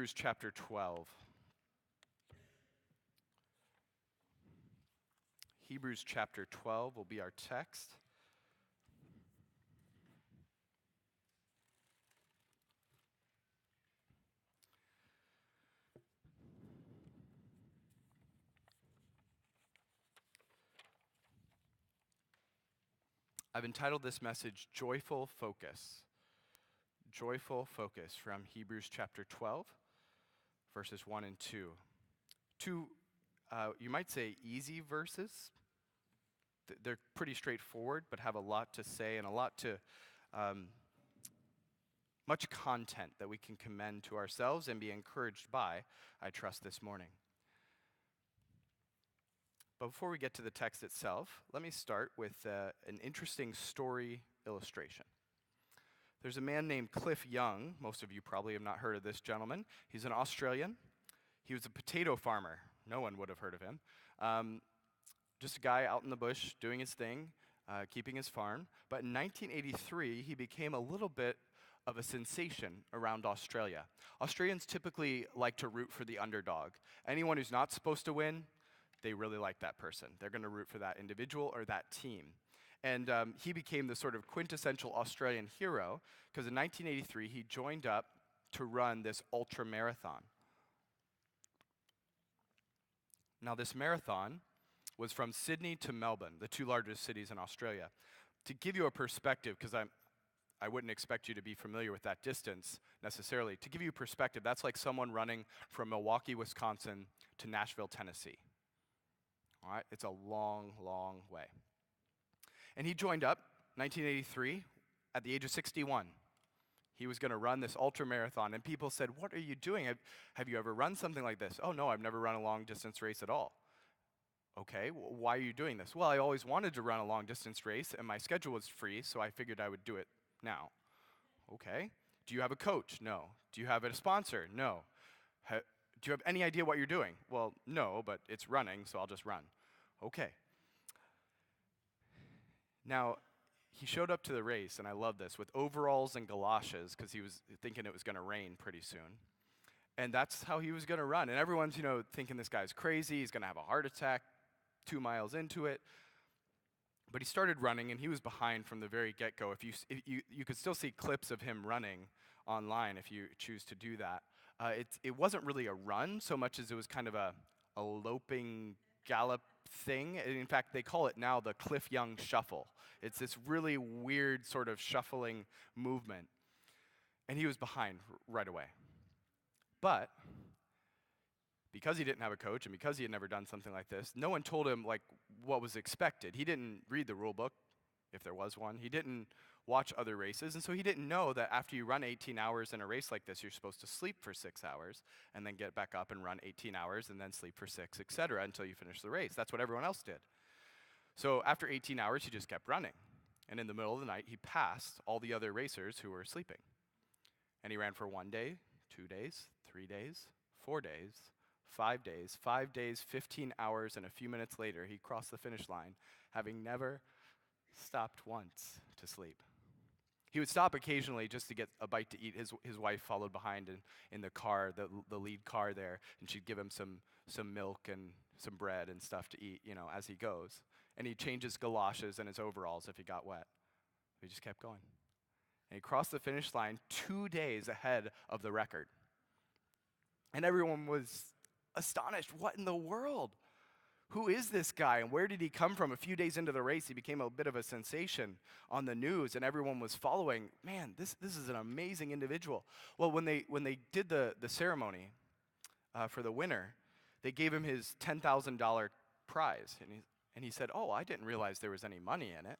Hebrews chapter 12. Hebrews chapter 12 will be our text. I've entitled this message, Joyful Focus. Joyful Focus from Hebrews chapter 12, verses 1 and 2. Two, you might say, easy verses. They're pretty straightforward, but have a lot to say and a lot to, much content that we can commend to ourselves and be encouraged by, I trust, this morning. But before we get to the text itself, let me start with an interesting story illustration. There's a man named Cliff Young. Most of you probably have not heard of this gentleman. He's an Australian. He was a potato farmer. No one would have heard of him. Just a guy out in the bush doing his thing, keeping his farm. But in 1983, he became a little bit of a sensation around Australia. Australians typically like to root for the underdog. Anyone who's not supposed to win, they really like that person. They're going to root for that individual or that team. And he became the sort of quintessential Australian hero because in 1983, he joined up to run this ultra marathon. Now, this marathon was from Sydney to Melbourne, the two largest cities in Australia. To give you a perspective, because I wouldn't expect you to be familiar with that distance necessarily. To give you perspective, that's like someone running from Milwaukee, Wisconsin to Nashville, Tennessee. All right, it's a long, long way. And he joined up 1983 at the age of 61. He was going to run this ultra marathon, and people said, "What are you doing? Have you ever run something like this?" "Oh, no, I've never run a long distance race at all." "Okay, why are you doing this?" "Well, I always wanted to run a long distance race, and my schedule was free, so I figured I would do it now." "Okay. Do you have a coach?" "No." "Do you have a sponsor?" "No." "Do you have any idea what you're doing?" "Well, no, but it's running, so I'll just run." "Okay." Now, he showed up to the race, and I love this, with overalls and galoshes, because he was thinking it was going to rain pretty soon. And that's how he was going to run. And everyone's, thinking this guy's crazy, he's going to have a heart attack 2 miles into it. But he started running, and he was behind from the very get-go. If you could still see clips of him running online if you choose to do that. It wasn't really a run so much as it was kind of a loping gallop thing. In fact, they call it now the Cliff Young Shuffle. It's this really weird sort of shuffling movement. And he was behind right away. But because he didn't have a coach and because he had never done something like this, no one told him what was expected. He didn't read the rule book, if there was one. He didn't watch other races, and so he didn't know that after you run 18 hours in a race like this, you're supposed to sleep for 6 hours and then get back up and run 18 hours and then sleep for 6, etc., until you finish the race. That's what everyone else did. So after 18 hours, he just kept running. And in the middle of the night, he passed all the other racers who were sleeping. And he ran for 1 day, 2 days, 3 days, 4 days, 5 days, 5 days, 15 hours, and a few minutes later, he crossed the finish line, having never stopped once to sleep. He would stop occasionally just to get a bite to eat. His wife followed behind in the car, the lead car there, and she'd give him some milk and some bread and stuff to eat, as he goes. And he'd change his galoshes and his overalls if he got wet. He just kept going. And he crossed the finish line 2 days ahead of the record. And everyone was astonished. What in the world? Who is this guy, and where did he come from? A few days into the race, he became a bit of a sensation on the news, and everyone was following. Man, this is an amazing individual. Well, when they did the ceremony for the winner, they gave him his $10,000 prize, and he said, "Oh, I didn't realize there was any money in it."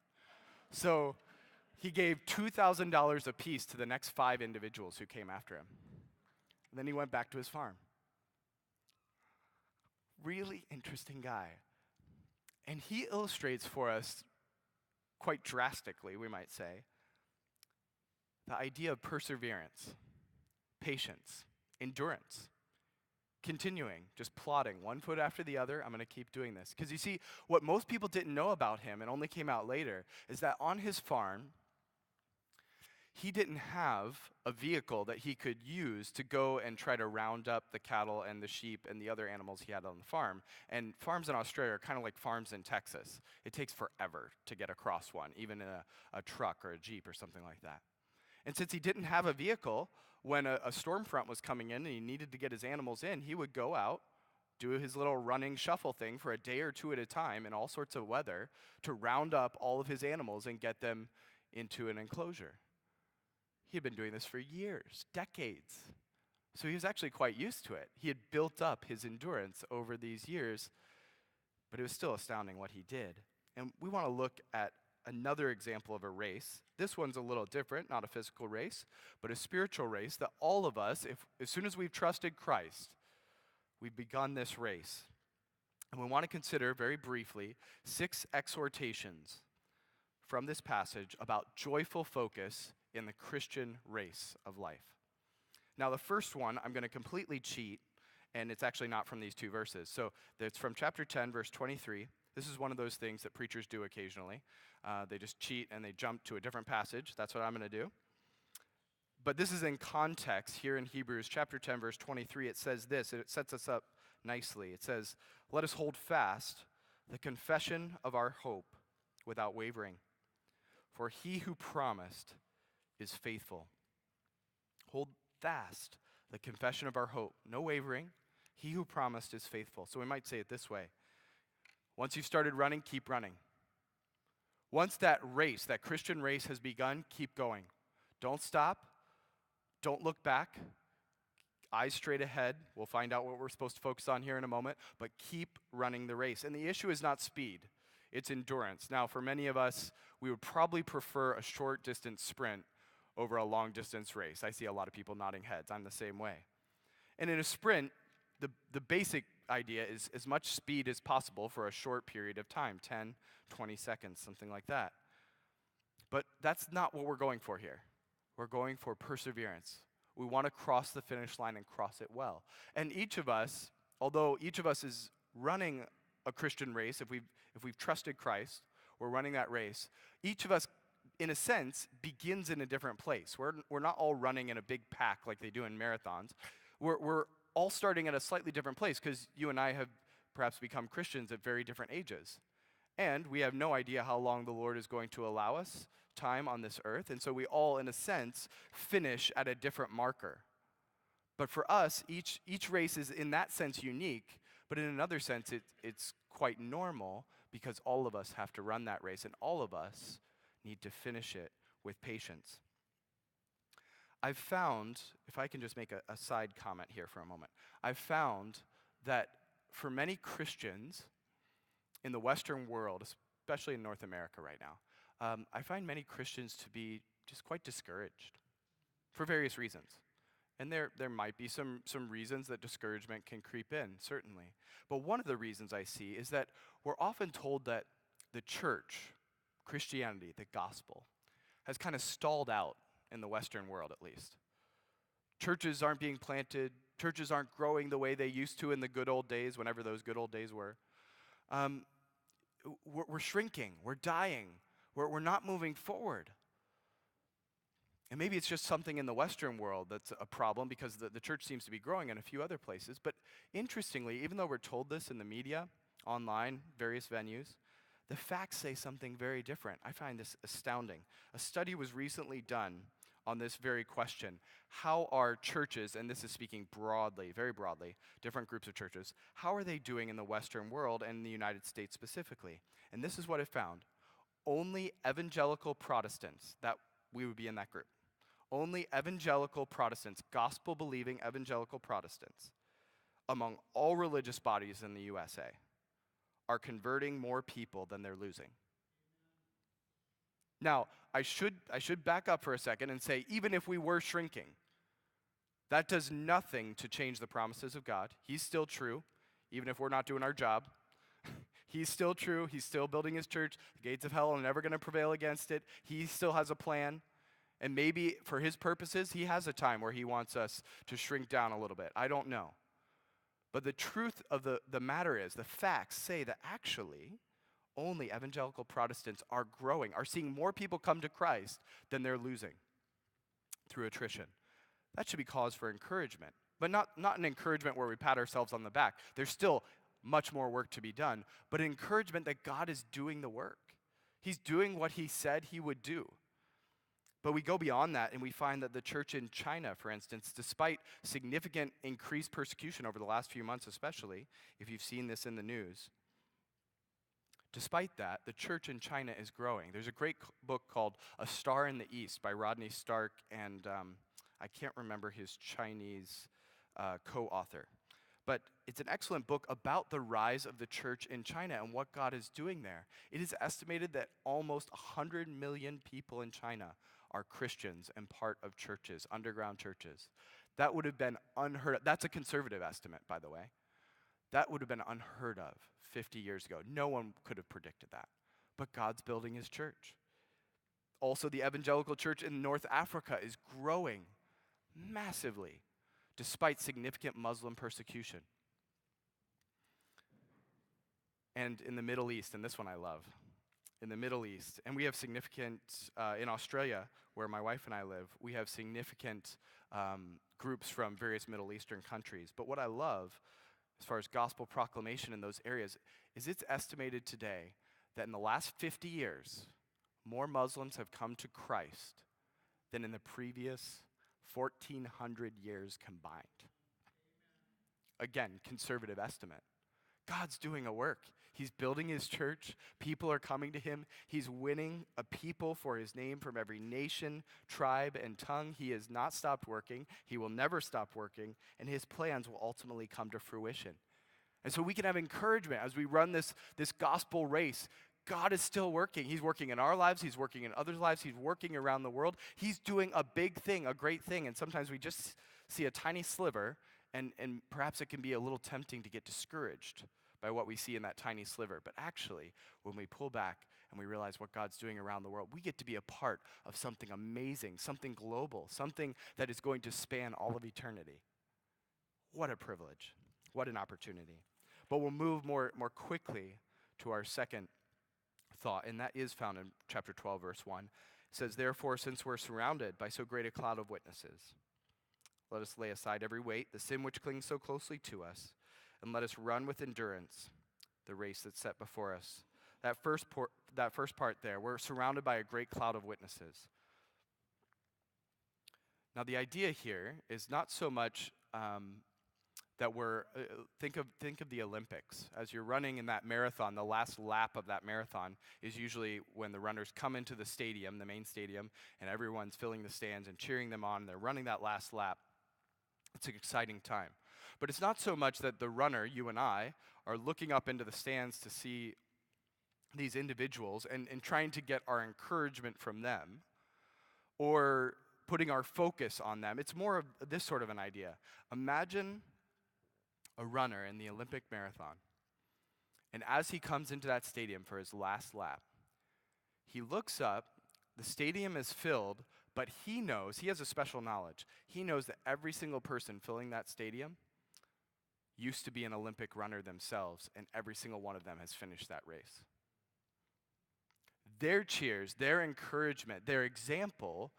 So he gave $2,000 apiece to the next 5 individuals who came after him. And then he went back to his farm. Really interesting guy. And he illustrates for us, quite drastically, we might say, the idea of perseverance, patience, endurance, continuing, just plodding, 1 foot after the other. I'm going to keep doing this. Because you see, what most people didn't know about him, and only came out later, is that on his farm, He didn't have a vehicle that he could use to go and try to round up the cattle and the sheep and the other animals he had on the farm. And farms in Australia are kind of like farms in Texas. It takes forever to get across one, even in a truck or a Jeep or something like that. And since he didn't have a vehicle, when a storm front was coming in and he needed to get his animals in, he would go out, do his little running shuffle thing for a day or two at a time in all sorts of weather to round up all of his animals and get them into an enclosure. He had been doing this for years, decades. So he was actually quite used to it. He had built up his endurance over these years, but it was still astounding what he did. And we want to look at another example of a race. This one's a little different, not a physical race, but a spiritual race that all of us, as soon as we've trusted Christ, we've begun this race. And we want to consider very briefly 6 exhortations from this passage about joyful focus in the Christian race of life. Now, the first one, I'm going to completely cheat, and it's actually not from these 2 verses. So it's from chapter 10, verse 23. This is one of those things that preachers do occasionally. They just cheat and they jump to a different passage. That's what I'm going to do. But this is in context here in Hebrews chapter 10, verse 23. It says this, and it sets us up nicely. It says, "Let us hold fast the confession of our hope without wavering. For he who promised is faithful." Hold fast the confession of our hope. No wavering. He who promised is faithful. So we might say it this way. Once you've started running, keep running. Once that race, that Christian race has begun, keep going. Don't stop. Don't look back. Eyes straight ahead. We'll find out what we're supposed to focus on here in a moment, but keep running the race. And the issue is not speed. It's endurance. Now, for many of us, we would probably prefer a short distance sprint over a long distance race. I see a lot of people nodding heads. I'm the same way. And in a sprint, the basic idea is as much speed as possible for a short period of time, 10, 20 seconds, something like that. But that's not what we're going for here. We're going for perseverance. We want to cross the finish line and cross it well. And each of us, although each of us is running a Christian race, if we've trusted Christ, we're running that race, each of us, in a sense, begins in a different place. We're not all running in a big pack like they do in marathons. We're all starting at a slightly different place because you and I have perhaps become Christians at very different ages. And we have no idea how long the Lord is going to allow us time on this earth. And so we all, in a sense, finish at a different marker. But for us, each race is in that sense unique, but in another sense, it's quite normal because all of us have to run that race, and all of us need to finish it with patience. I've found, if I can just make a side comment here for a moment, I've found that for many Christians in the Western world, especially in North America right now, I find many Christians to be just quite discouraged for various reasons. And there might be some reasons that discouragement can creep in, certainly. But one of the reasons I see is that we're often told that the church, Christianity, the gospel, has kind of stalled out in the Western world at least. Churches aren't being planted. Churches aren't growing the way they used to in the good old days, whenever those good old days were. We're shrinking. We're dying. We're not moving forward. And maybe it's just something in the Western world that's a problem because the church seems to be growing in a few other places. But interestingly, even though we're told this in the media, online, various venues, the facts say something very different. I find this astounding. A study was recently done on this very question. How are churches, and this is speaking broadly, very broadly, different groups of churches, how are they doing in the Western world and in the United States specifically? And this is what it found. Only evangelical Protestants, that we would be in that group, only evangelical Protestants, gospel-believing evangelical Protestants, among all religious bodies in the USA, are converting more people than they're losing. Now, I should back up for a second and say, even if we were shrinking, that does nothing to change the promises of God. He's still true, even if we're not doing our job. He's still true. He's still building his church. The gates of hell are never going to prevail against it. He still has a plan. And maybe for his purposes, he has a time where he wants us to shrink down a little bit. I don't know. But the truth of the matter is, the facts say that actually only evangelical Protestants are growing, are seeing more people come to Christ than they're losing. through attrition. That should be cause for encouragement, but not an encouragement where we pat ourselves on the back. There's still much more work to be done, but encouragement that God is doing the work. He's doing what he said he would do. But we go beyond that and we find that the church in China, for instance, despite significant increased persecution over the last few months especially, if you've seen this in the news, despite that, the church in China is growing. There's a great book called A Star in the East by Rodney Stark and I can't remember his Chinese co-author. But it's an excellent book about the rise of the church in China and what God is doing there. It is estimated that almost 100 million people in China are Christians and part of churches, underground churches. That would have been unheard of. That's a conservative estimate, by the way. That would have been unheard of 50 years ago. No one could have predicted that. But God's building his church. Also, the evangelical church in North Africa is growing massively, despite significant Muslim persecution. And in the Middle East, and this one I love, in the Middle East, and we have significant, in Australia, where my wife and I live, we have significant groups from various Middle Eastern countries. But what I love, as far as gospel proclamation in those areas, is it's estimated today that in the last 50 years, more Muslims have come to Christ than in the previous 1,400 years combined. Again, conservative estimate. God's doing a work. He's building his church. People are coming to him. He's winning a people for his name from every nation, tribe, and tongue. He has not stopped working. He will never stop working, and his plans will ultimately come to fruition. And so we can have encouragement as we run this gospel race. God is still working. He's working in our lives. He's working in others' lives. He's working around the world. He's doing a big thing, a great thing. And sometimes we just see a tiny sliver, and perhaps it can be a little tempting to get discouraged by what we see in that tiny sliver. But actually, when we pull back and we realize what God's doing around the world, we get to be a part of something amazing, something global, something that is going to span all of eternity. What a privilege. What an opportunity. But we'll move more quickly to our second thought, and that is found in chapter 12, verse 1. It says, "Therefore, since we're surrounded by so great a cloud of witnesses, let us lay aside every weight, the sin which clings so closely to us, and let us run with endurance the race that's set before us." That first part there, we're surrounded by a great cloud of witnesses. Now, the idea here is not so much that we're, think of the Olympics. As you're running in that marathon, the last lap of that marathon is usually when the runners come into the stadium, the main stadium, and everyone's filling the stands and cheering them on. They're running that last lap. It's an exciting time. But it's not so much that the runner, you and I, are looking up into the stands to see these individuals and trying to get our encouragement from them or putting our focus on them. It's more of this sort of an idea. Imagine a runner in the Olympic marathon, and as he comes into that stadium for his last lap, he looks up, the stadium is filled, but he knows, he has a special knowledge. He knows that every single person filling that stadium used to be an Olympic runner themselves, and every single one of them has finished that race. Their cheers, their encouragement, their example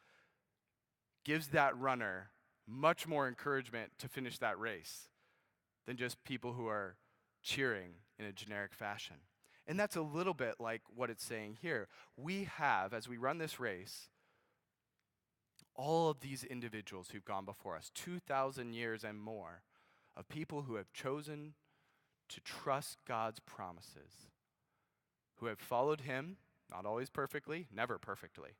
gives that runner much more encouragement to finish that race than just people who are cheering in a generic fashion. And that's a little bit like what it's saying here. We have, as we run this race, all of these individuals who've gone before us, 2,000 years and more, of people who have chosen to trust God's promises, who have followed him, not always perfectly, never perfectly,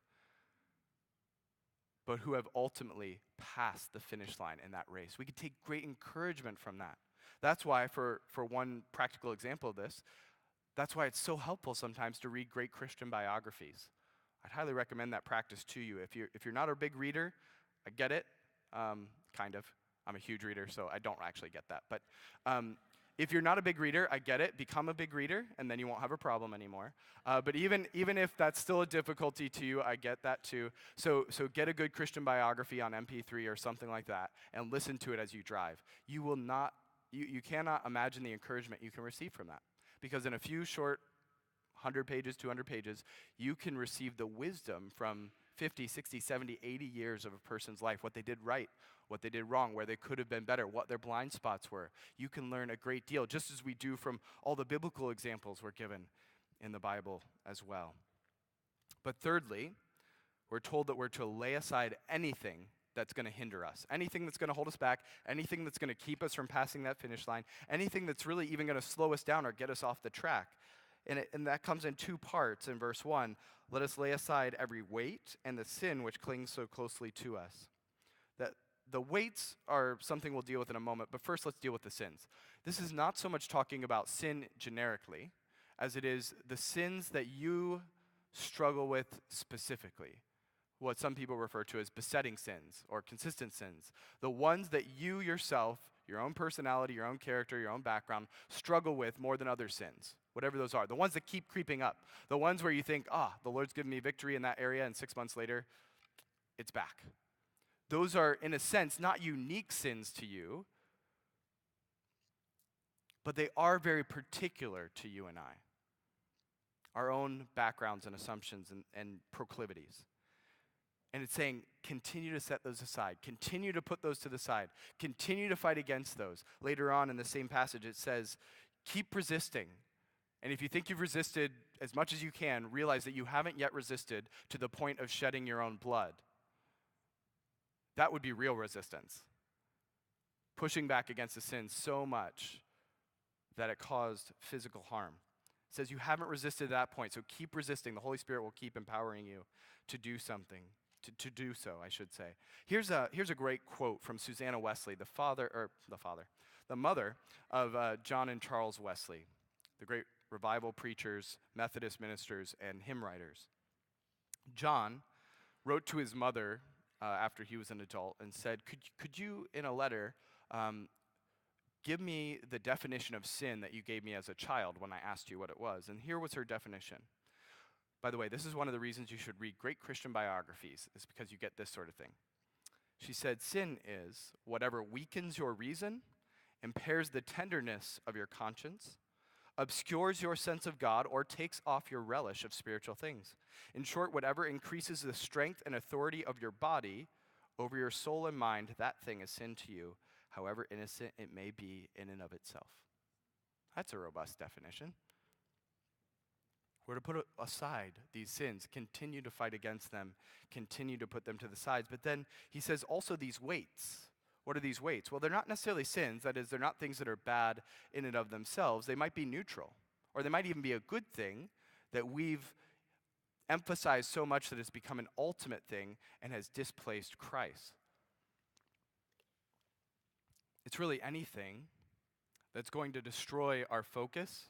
but who have ultimately passed the finish line in that race. We can take great encouragement from that. That's why, for one practical example of this, that's why it's so helpful sometimes to read great Christian biographies. I'd highly recommend that practice to you. If you're not a big reader, I get it, kind of. I'm a huge reader, so I don't actually get that. But if you're not a big reader, I get it. Become a big reader, and then you won't have a problem anymore. But even if that's still a difficulty to you, I get that too. So get a good Christian biography on MP3 or something like that, and listen to it as you drive. You cannot imagine the encouragement you can receive from that. Because in a few short 100 pages, 200 pages, you can receive the wisdom from 50, 60, 70, 80 years of a person's life, what they did right, what they did wrong, where they could have been better, what their blind spots were. You can learn a great deal, just as we do from all the biblical examples we're given in the Bible as well. But thirdly, we're told that we're to lay aside anything that's going to hinder us, anything that's going to hold us back, anything that's going to keep us from passing that finish line, anything that's really even going to slow us down or get us off the track. And that comes in two parts. In verse 1, let us lay aside every weight and the sin which clings so closely to us. That the weights are something we'll deal with in a moment, but first let's deal with the sins. This is not so much talking about sin generically as it is the sins that you struggle with specifically, what some people refer to as besetting sins or consistent sins, the ones that you yourself, your own personality, your own character, your own background, struggle with more than other sins, whatever those are, the ones that keep creeping up, the ones where you think, the Lord's given me victory in that area, and 6 months later, it's back. Those are, in a sense, not unique sins to you, but they are very particular to you and I, our own backgrounds and assumptions and proclivities. And it's saying, continue to set those aside. Continue to put those to the side. Continue to fight against those. Later on in the same passage, it says, keep resisting. And if you think you've resisted as much as you can, realize that you haven't yet resisted to the point of shedding your own blood. That would be real resistance. Pushing back against the sin so much that it caused physical harm. It says you haven't resisted to that point, so keep resisting. The Holy Spirit will keep empowering you to do something. To do so, I should say. Here's a great quote from Susanna Wesley, the mother of John and Charles Wesley, the great revival preachers, Methodist ministers, and hymn writers. John wrote to his mother after he was an adult and said, could you, in a letter, give me the definition of sin that you gave me as a child when I asked you what it was? And here was her definition. By the way, this is one of the reasons you should read great Christian biographies, is because you get this sort of thing. She said, sin is whatever weakens your reason, impairs the tenderness of your conscience, obscures your sense of God, or takes off your relish of spiritual things. In short, whatever increases the strength and authority of your body over your soul and mind, that thing is sin to you, however innocent it may be in and of itself. That's a robust definition. We're to put aside these sins, continue to fight against them, continue to put them to the sides. But then he says also these weights. What are these weights? Well, they're not necessarily sins. That is, they're not things that are bad in and of themselves. They might be neutral, or they might even be a good thing that we've emphasized so much that it's become an ultimate thing and has displaced Christ. It's really anything that's going to destroy our focus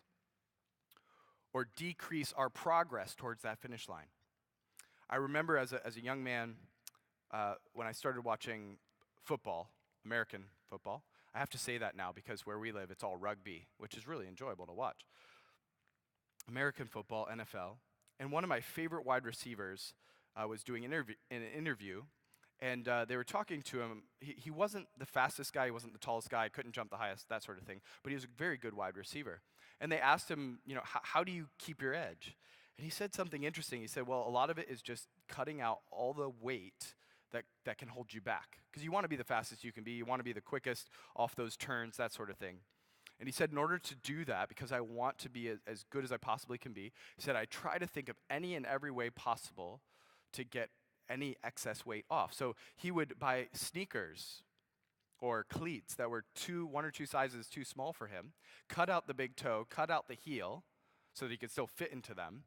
or decrease our progress towards that finish line. I remember as a young man, when I started watching football, American football. I have to say that now because where we live, it's all rugby, which is really enjoyable to watch. American football, NFL. And one of my favorite wide receivers was doing an interview, and they were talking to him. He wasn't the fastest guy, he wasn't the tallest guy, couldn't jump the highest, that sort of thing, but he was a very good wide receiver. And they asked him, how do you keep your edge? And he said something interesting. He said, well, a lot of it is just cutting out all the weight that can hold you back. Because you want to be the fastest you can be, you want to be the quickest off those turns, that sort of thing. And he said, in order to do that, because I want to be as good as I possibly can be, he said, I try to think of any and every way possible to get any excess weight off. So he would buy sneakers or cleats that were 1 or 2 sizes too small for him, cut out the big toe, cut out the heel, so that he could still fit into them,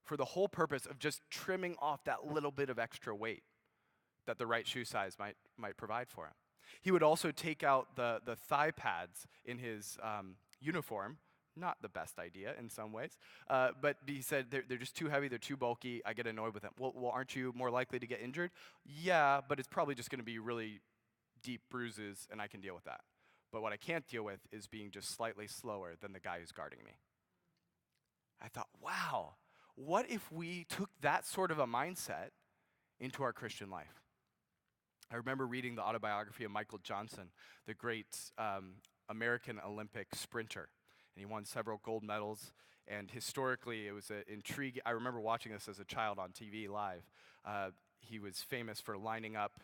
for the whole purpose of just trimming off that little bit of extra weight that the right shoe size might provide for him. He would also take out the thigh pads in his uniform. Not the best idea in some ways, but he said they're just too heavy, they're too bulky, I get annoyed with them. Well, aren't you more likely to get injured? Yeah, but it's probably just going to be really deep bruises, and I can deal with that. But what I can't deal with is being just slightly slower than the guy who's guarding me. I thought, wow, what if we took that sort of a mindset into our Christian life? I remember reading the autobiography of Michael Johnson, the great American Olympic sprinter. And he won several gold medals. And historically, it was an intrigue. I remember watching this as a child on TV live. he was famous for lining up.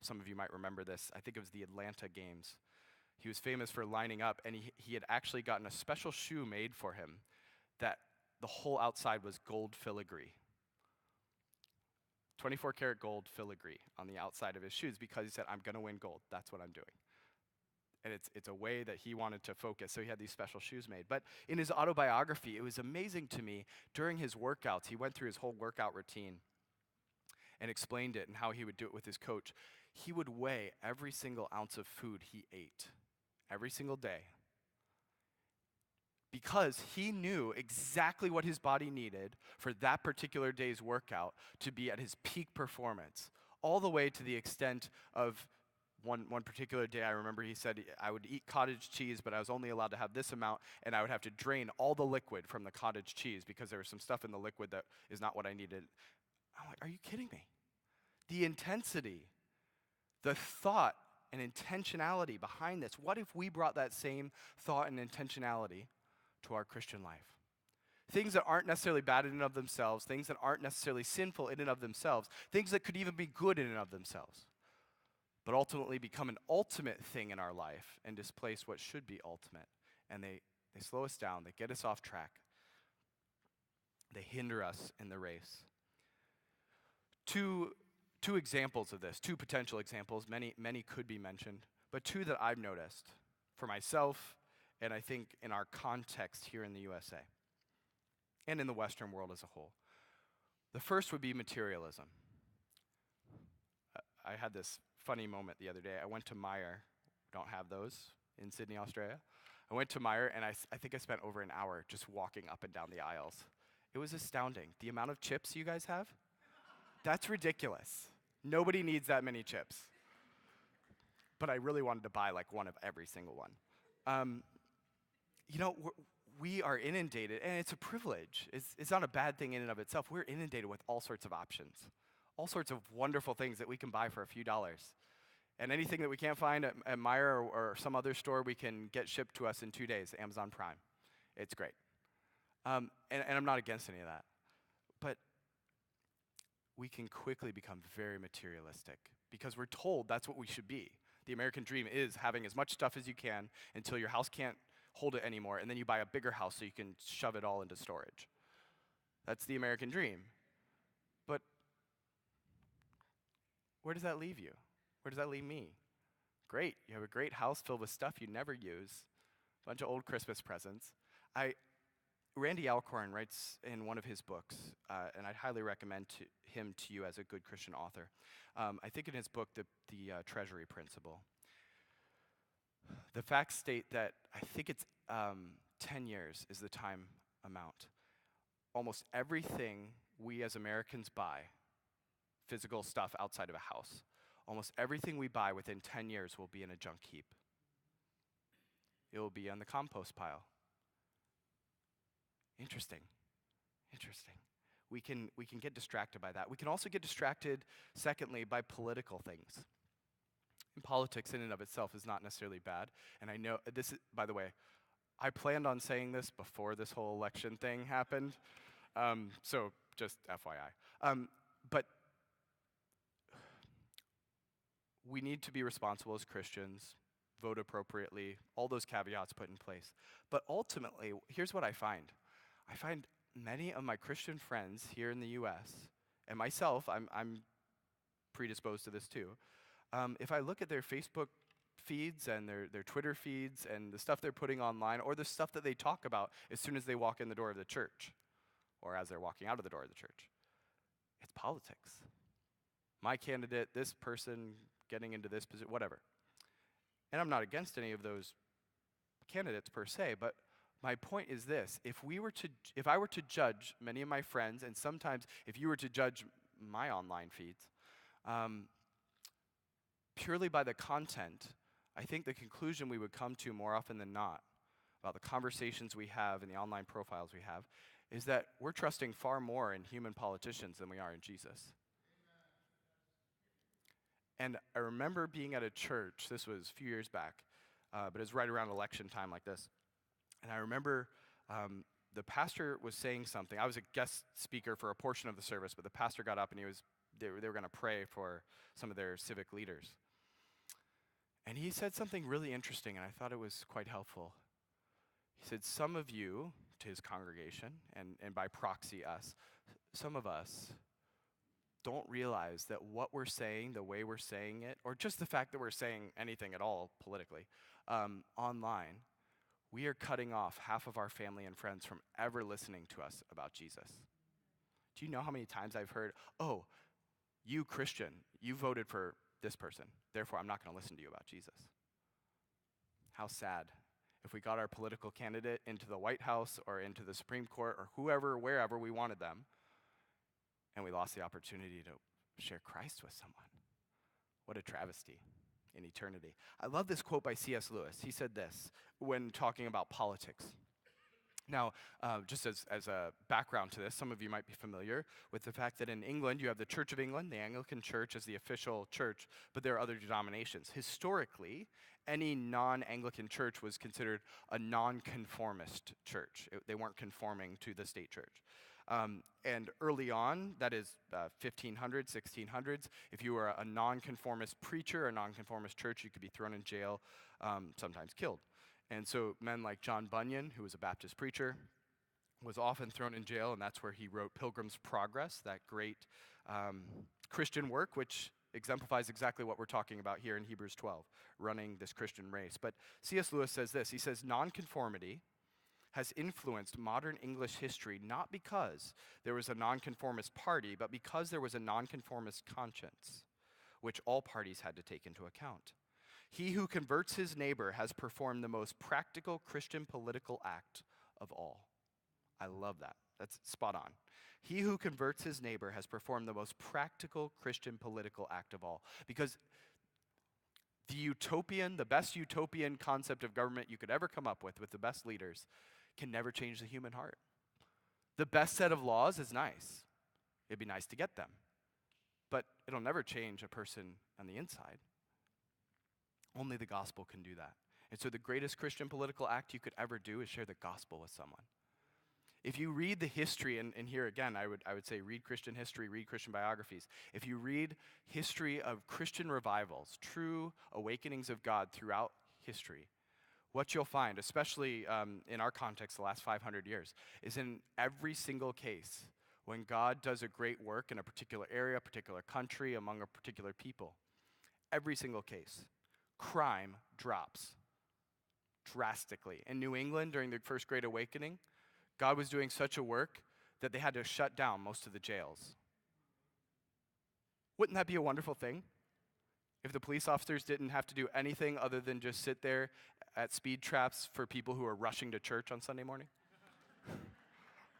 Some of you might remember this. I think it was the Atlanta games. He was famous for lining up, and he had actually gotten a special shoe made for him that the whole outside was gold filigree. 24 karat gold filigree on the outside of his shoes because he said, I'm going to win gold. That's what I'm doing. And it's a way that he wanted to focus. So he had these special shoes made. But in his autobiography, it was amazing to me. During his workouts, he went through his whole workout routine and explained it and how he would do it with his coach. He would weigh every single ounce of food he ate every single day because he knew exactly what his body needed for that particular day's workout to be at his peak performance, all the way to the extent of one particular day. I remember he said, I would eat cottage cheese, but I was only allowed to have this amount, and I would have to drain all the liquid from the cottage cheese because there was some stuff in the liquid that is not what I needed. I'm like, are you kidding me? The intensity, the thought and intentionality behind this. What if we brought that same thought and intentionality to our Christian life? Things that aren't necessarily bad in and of themselves, things that aren't necessarily sinful in and of themselves, things that could even be good in and of themselves, but ultimately become an ultimate thing in our life and displace what should be ultimate. And they slow us down, they get us off track, they hinder us in the race. Two examples of this, two potential examples, many could be mentioned, but two that I've noticed for myself and I think in our context here in the USA and in the Western world as a whole. The first would be materialism. I had this funny moment the other day. I went to Meijer. Don't have those in Sydney, Australia. I went to Meijer, and I think I spent over an hour just walking up and down the aisles. It was astounding. The amount of chips you guys have, that's ridiculous. Nobody needs that many chips. But I really wanted to buy like one of every single one. We are inundated, and it's a privilege. It's not a bad thing in and of itself. We're inundated with all sorts of options, all sorts of wonderful things that we can buy for a few dollars. And anything that we can't find at Meijer or some other store, we can get shipped to us in 2 days, Amazon Prime. It's great. And I'm not against any of that. But we can quickly become very materialistic because we're told that's what we should be. The American dream is having as much stuff as you can until your house can't hold it anymore, and then you buy a bigger house so you can shove it all into storage. That's the American dream. But where does that leave you? Where does that leave me? Great, you have a great house filled with stuff you never use, a bunch of old Christmas presents. Randy Alcorn writes in one of his books, and I'd highly recommend him to you as a good Christian author. I think in his book, the Treasury Principle, the facts state that I think it's 10 years is the time amount. Almost everything we as Americans buy, physical stuff outside of a house, almost everything we buy within 10 years will be in a junk heap. It will be on the compost pile. Interesting. We can get distracted by that. We can also get distracted, secondly, by political things. And politics in and of itself is not necessarily bad. And I know this is, by the way, I planned on saying this before this whole election thing happened. So just FYI. But we need to be responsible as Christians, vote appropriately, all those caveats put in place. But ultimately, here's what I find. I find many of my Christian friends here in the US, and myself, I'm predisposed to this too. If I look at their Facebook feeds and their Twitter feeds and the stuff they're putting online, or the stuff that they talk about as soon as they walk in the door of the church, or as they're walking out of the door of the church, it's politics. My candidate, this person getting into this position, whatever. And I'm not against any of those candidates per se, but my point is this: if I were to judge many of my friends, and sometimes if you were to judge my online feeds, purely by the content, I think the conclusion we would come to more often than not about the conversations we have and the online profiles we have is that we're trusting far more in human politicians than we are in Jesus. And I remember being at a church, this was a few years back, but it was right around election time like this. And I remember the pastor was saying something. I was a guest speaker for a portion of the service, but the pastor got up and he was they were going to pray for some of their civic leaders. And he said something really interesting, and I thought it was quite helpful. He said, some of you, to his congregation, and by proxy us, some of us don't realize that what we're saying, the way we're saying it, or just the fact that we're saying anything at all politically, online, we are cutting off half of our family and friends from ever listening to us about Jesus. Do you know how many times I've heard, oh, you Christian, you voted for this person, therefore I'm not going to listen to you about Jesus. How sad if we got our political candidate into the White House or into the Supreme Court or whoever, wherever we wanted them, and we lost the opportunity to share Christ with someone. What a travesty in eternity. I love this quote by C.S. Lewis. He said this when talking about politics. Now, just as a background to this, some of you might be familiar with the fact that in England, you have the Church of England, the Anglican Church as the official church, but there are other denominations. Historically, any non-Anglican church was considered a non-conformist church. They weren't conforming to the state church. And early on, that is 1500s, 1600s, if you were a non-conformist preacher, a non-conformist church, you could be thrown in jail, sometimes killed. And so men like John Bunyan, who was a Baptist preacher, was often thrown in jail, and that's where he wrote Pilgrim's Progress, that great Christian work, which exemplifies exactly what we're talking about here in Hebrews 12, running this Christian race. But C.S. Lewis says this, he says, nonconformity has influenced modern English history not because there was a nonconformist party, but because there was a nonconformist conscience, which all parties had to take into account. He who converts his neighbor has performed the most practical Christian political act of all. I love that. That's spot on. He who converts his neighbor has performed the most practical Christian political act of all. Because the best utopian concept of government you could ever come up with the best leaders, can never change the human heart. The best set of laws is nice. It'd be nice to get them. But it'll never change a person on the inside. Only the gospel can do that. And so the greatest Christian political act you could ever do is share the gospel with someone. If you read the history, and here again, I would say read Christian history, read Christian biographies. If you read history of Christian revivals, true awakenings of God throughout history, what you'll find, especially in our context the last 500 years, is in every single case, when God does a great work in a particular area, a particular country, among a particular people, every single case, crime drops drastically. In New England, during the First Great Awakening, God was doing such a work that they had to shut down most of the jails. Wouldn't that be a wonderful thing? If the police officers didn't have to do anything other than just sit there at speed traps for people who are rushing to church on Sunday morning?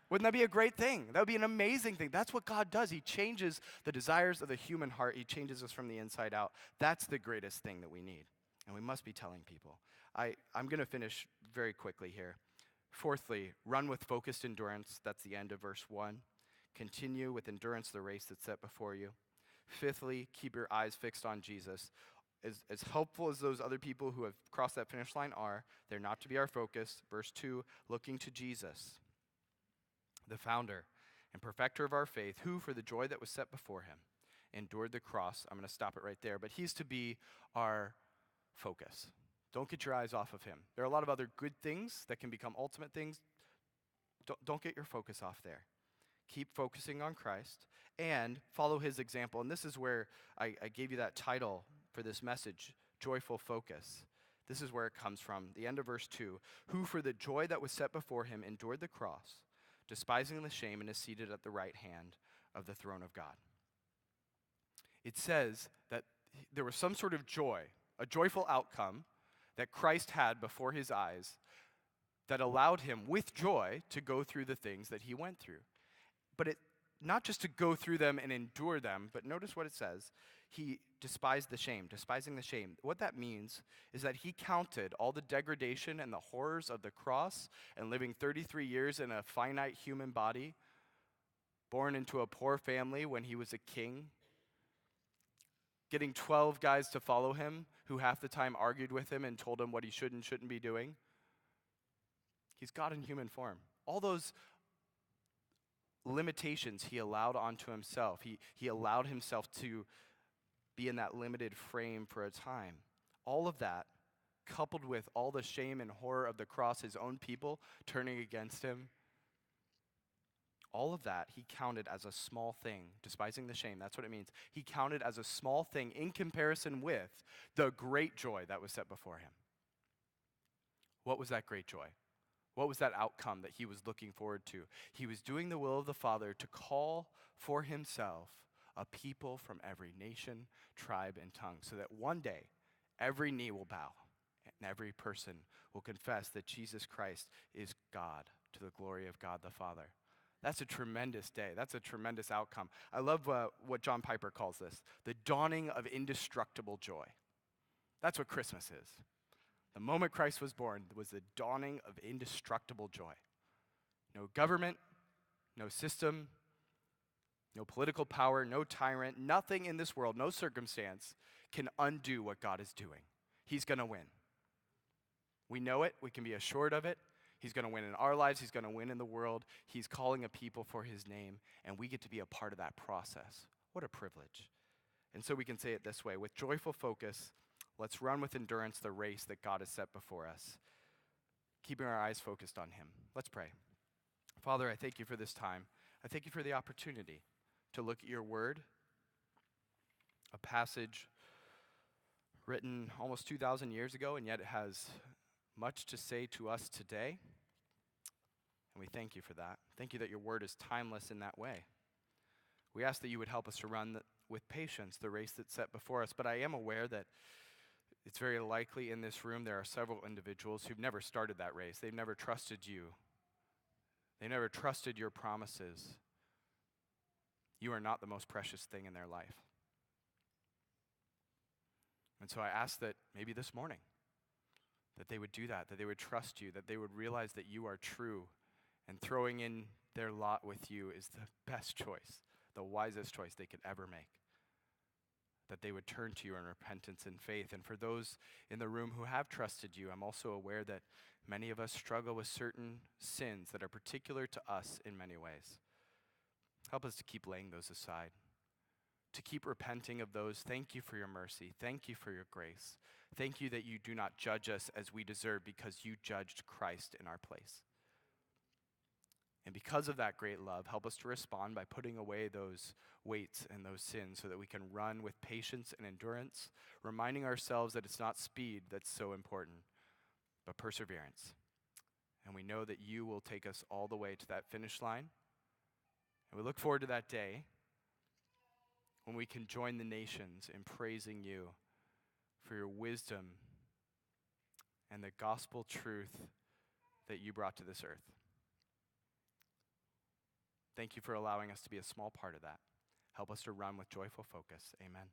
Wouldn't that be a great thing? That would be an amazing thing. That's what God does. He changes the desires of the human heart. He changes us from the inside out. That's the greatest thing that we need. And we must be telling people. I'm going to finish very quickly here. Fourthly, run with focused endurance. That's the end of verse 1. Continue with endurance the race that's set before you. Fifthly, keep your eyes fixed on Jesus. As helpful as those other people who have crossed that finish line are, they're not to be our focus. Verse 2, looking to Jesus, the founder and perfecter of our faith, who for the joy that was set before him endured the cross. I'm going to stop it right there, but he's to be our focus. Don't get your eyes off of him. There are a lot of other good things that can become ultimate things. Don't get your focus off there. Keep focusing on Christ and follow his example. And this is where I gave you that title for this message, Joyful Focus. This is where it comes from. The end of verse 2, who for the joy that was set before him endured the cross, despising the shame, and is seated at the right hand of the throne of God. It says that there was some sort of joy, a joyful outcome that Christ had before his eyes that allowed him with joy to go through the things that he went through. But it not just to go through them and endure them, but notice what it says. He despised the shame, despising the shame. What that means is that he counted all the degradation and the horrors of the cross and living 33 years in a finite human body, born into a poor family when he was a king, getting 12 guys to follow him who half the time argued with him and told him what he should and shouldn't be doing. He's God in human form. All those limitations he allowed onto himself. He allowed himself to be in that limited frame for a time. All of that, coupled with all the shame and horror of the cross, his own people turning against him, all of that he counted as a small thing, despising the shame. That's what it means. He counted as a small thing in comparison with the great joy that was set before him. What was that great joy? What was that outcome that he was looking forward to? He was doing the will of the Father to call for himself a people from every nation, tribe, and tongue, so that one day every knee will bow and every person will confess that Jesus Christ is God, to the glory of God the Father. That's a tremendous day. That's a tremendous outcome. I love what John Piper calls this, the dawning of indestructible joy. That's what Christmas is. The moment Christ was born was the dawning of indestructible joy. No government, no system, no political power, no tyrant, nothing in this world, no circumstance can undo what God is doing. He's going to win. We know it. We can be assured of it. He's going to win in our lives. He's going to win in the world. He's calling a people for his name, and we get to be a part of that process. What a privilege. And so we can say it this way, with joyful focus, let's run with endurance the race that God has set before us, keeping our eyes focused on him. Let's pray. Father, I thank you for this time. I thank you for the opportunity to look at your word, a passage written almost 2,000 years ago, and yet it has much to say to us today. And we thank you for that. Thank you that your word is timeless in that way. We ask that you would help us to run with patience the race that's set before us, but I am aware that it's very likely in this room there are several individuals who've never started that race. They've never trusted you. They never trusted your promises. You are not the most precious thing in their life. And so I ask that maybe this morning, that they would do that they would trust you, that they would realize that you are true, and throwing in their lot with you is the best choice, the wisest choice they could ever make. That they would turn to you in repentance and faith. And for those in the room who have trusted you, I'm also aware that many of us struggle with certain sins that are particular to us in many ways. Help us to keep laying those aside, to keep repenting of those. Thank you for your mercy. Thank you for your grace. Thank you that you do not judge us as we deserve, because you judged Christ in our place. And because of that great love, help us to respond by putting away those weights and those sins so that we can run with patience and endurance, reminding ourselves that it's not speed that's so important, but perseverance. And we know that you will take us all the way to that finish line. And we look forward to that day when we can join the nations in praising you for your wisdom and the gospel truth that you brought to this earth. Thank you for allowing us to be a small part of that. Help us to run with joyful focus. Amen.